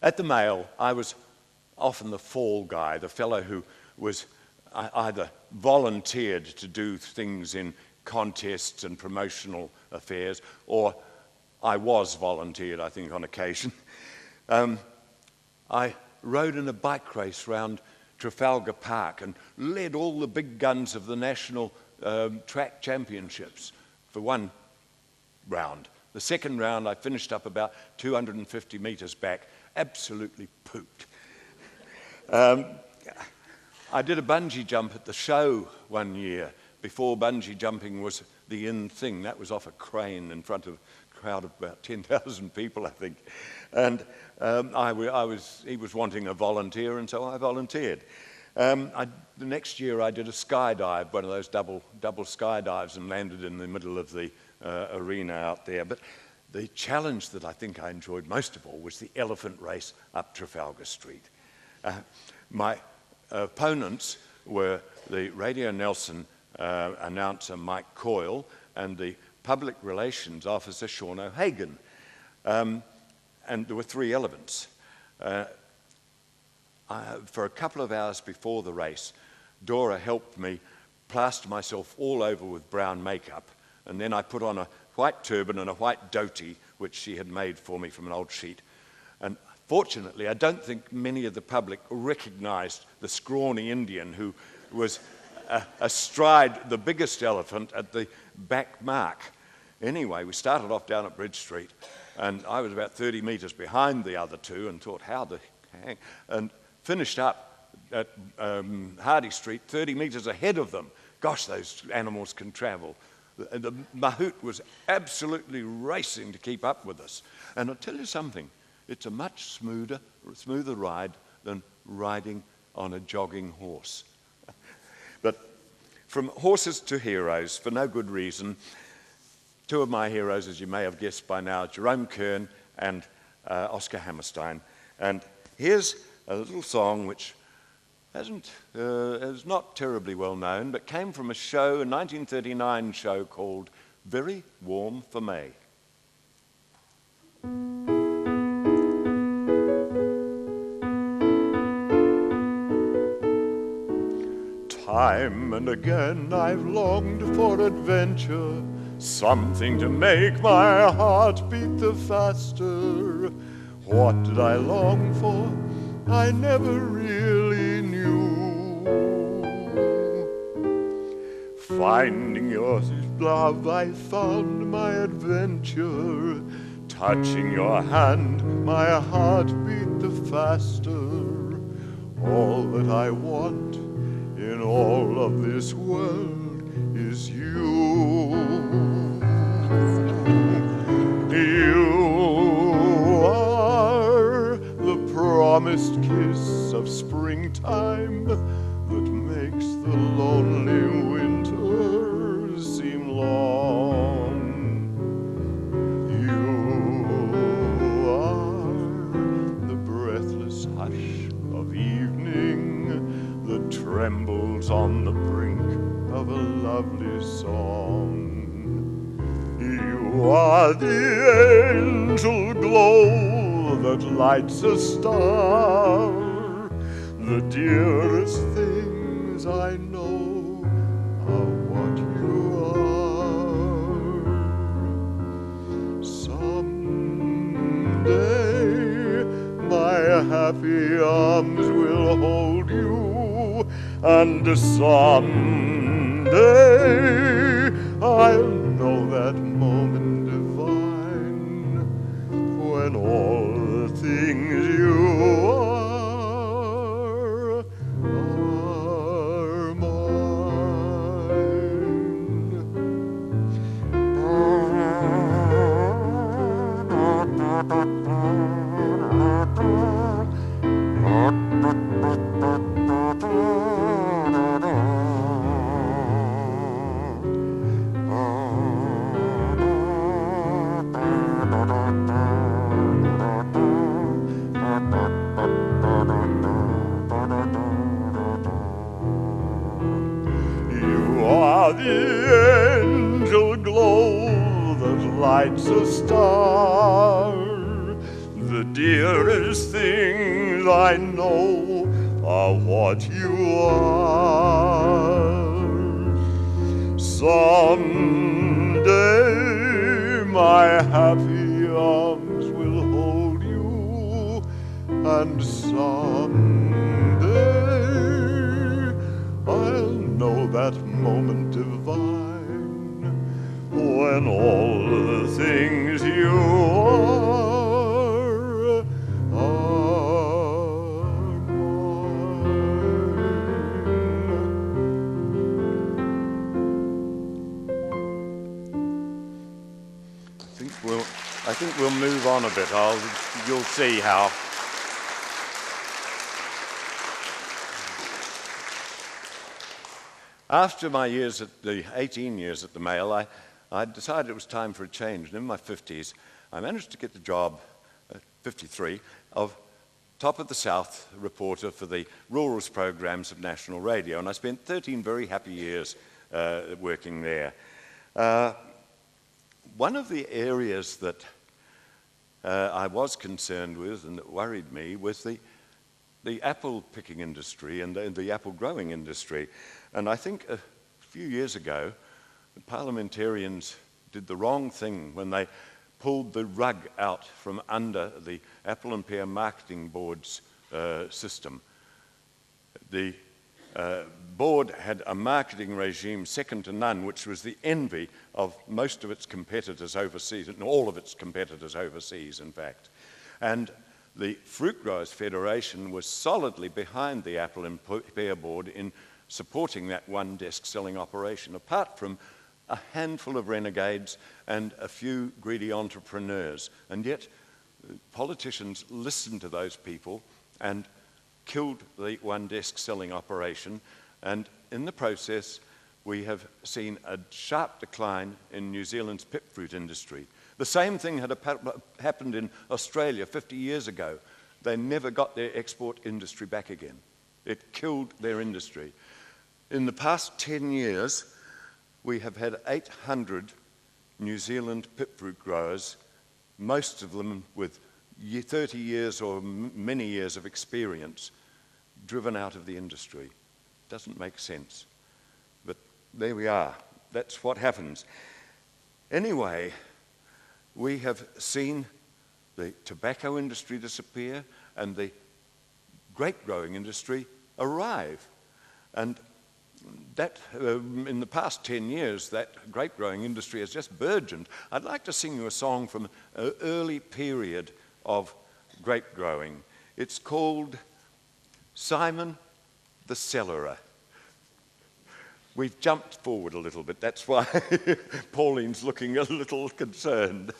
At the Mail, I was often the fall guy, the fellow who was either volunteered to do things in contests and promotional affairs, or I was volunteered, I think, on occasion. I rode in a bike race round Trafalgar Park and led all the big guns of the national track championships for one round. The second round, I finished up about 250 meters back, absolutely pooped. I did a bungee jump at the show one year, before bungee jumping was the in thing. That was off a crane in front of a crowd of about 10,000 people, I think. And he was wanting a volunteer, and so I volunteered. The next year I did a skydive, one of those double skydives, and landed in the middle of the arena out there. But the challenge that I think I enjoyed most of all was the elephant race up Trafalgar Street. My opponents were the Radio Nelson announcer Mike Coyle and the public relations officer Sean O'Hagan. And there were 3 elephants. For a couple of hours before the race, Dora helped me plaster myself all over with brown makeup, and then I put on a white turban and a white dhoti, which she had made for me from an old sheet. And fortunately, I don't think many of the public recognized the scrawny Indian who was astride the biggest elephant at the back mark. Anyway, we started off down at Bridge Street, and I was about 30 meters behind the other 2 and thought, how the hang, and finished up at Hardy Street 30 meters ahead of them. Gosh, those animals can travel. The mahout was absolutely racing to keep up with us. And I'll tell you something, it's a much smoother ride than riding on a jogging horse. But from horses to heroes, for no good reason, 2 of my heroes, as you may have guessed by now, Jerome Kern and Oscar Hammerstein. And here's a little song which is not terribly well known, but came from a show, a 1939 show called Very Warm for May. Time and again I've longed for adventure, something to make my heart beat the faster. What did I long for? I never really knew. Finding your love, I found my adventure. Touching your hand, my heart beat the faster. All that I want in all of this world is you. You are the promised kiss of springtime that makes the lonely winter seem long. You are the breathless hush of evening that trembles on the brink of a lovely song. You are the angel glow that lights a star, the dearest things I know are what you are. Someday my happy arms will hold you, and someday I'll know that moment divine when all the things you are the angel glow that lights a star, the dearest those things I know are what you are. Someday my happy arms will hold you, and someday I'll know that moment divine when all the things you are mine. I think we'll move on a bit. You'll see how. After my 18 years at the Mail, I decided it was time for a change. And in my 50s, I managed to get the job, at 53, of Top of the South reporter for the Rurals programs of National Radio. And I spent 13 very happy years working there. One of the areas that I was concerned with and that worried me was the apple picking industry and the apple growing industry. And I think a few years ago, the parliamentarians did the wrong thing when they pulled the rug out from under the Apple and Pear Marketing Board's system. The board had a marketing regime second to none, which was the envy of most of its competitors overseas, and all of its competitors overseas, in fact. And the Fruit Growers Federation was solidly behind the Apple and Pear Board in supporting that one-desk selling operation, apart from a handful of renegades and a few greedy entrepreneurs. And yet, politicians listened to those people and killed the one-desk selling operation, and in the process, we have seen a sharp decline in New Zealand's pip fruit industry. The same thing had happened in Australia 50 years ago. They never got their export industry back again. It killed their industry. In the past 10 years, we have had 800 New Zealand pip fruit growers, most of them with 30 years or many years of experience, driven out of the industry. Doesn't make sense. But there we are. That's what happens. Anyway, we have seen the tobacco industry disappear and the grape growing industry arrive. And that, in the past 10 years, that grape growing industry has just burgeoned. I'd like to sing you a song from an early period of grape growing. It's called Simon the Cellarer. We've jumped forward a little bit. That's why Pauline's looking a little concerned.